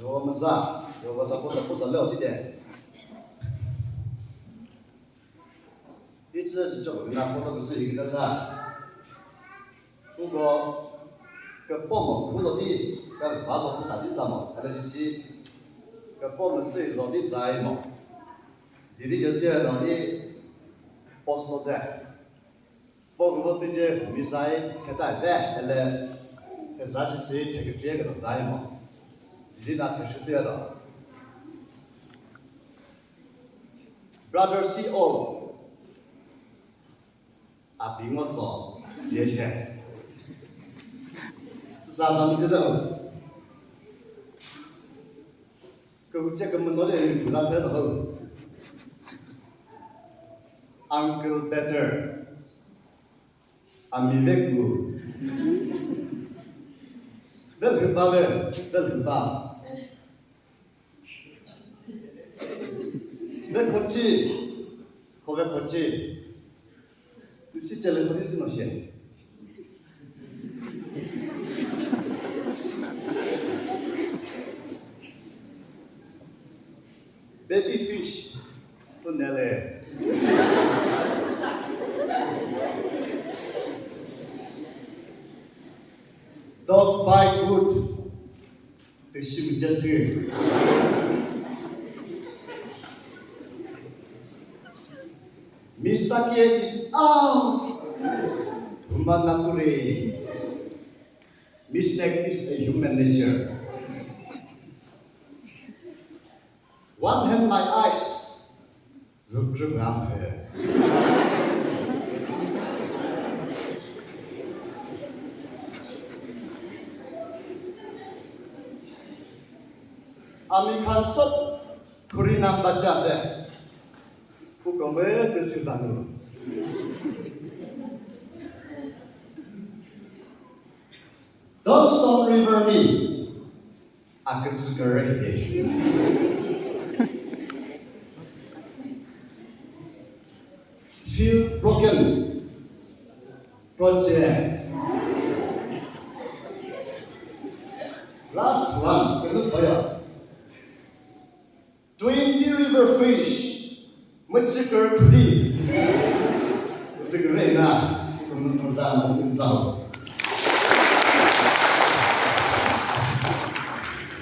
我们啥？我不了解。一直是做那我都不是一个啥。不过个部门苦了的，个发作不打紧张嘛，还是个部门是老的在嘛，这里就是老的 post 在。包括这些比赛开打的，还来开啥是谁开个别个都在嘛，这里那开始的了。Brother CO， 啊，比我早，谢谢。是啥子你知道？够这个么多的不让他的 Uncle Better。Amigo， 那很棒的，那很棒。那国际，后面国际，你是这里国际什么线 ？Baby fish， 不能嘞。Dog bite wood， 这是不就是？ Mistake is out. Human nature. Mistake is a human nature. One hand my eyes. Look around here. Ami kansot kurinam baca se. Bukan kesesatan. Don't stop river me. Akan segera ini. Feel broken. Project. Last one, itu saya. 20 river fish. Mencegah kuli, dengan rena, kemudian bersama menjauh.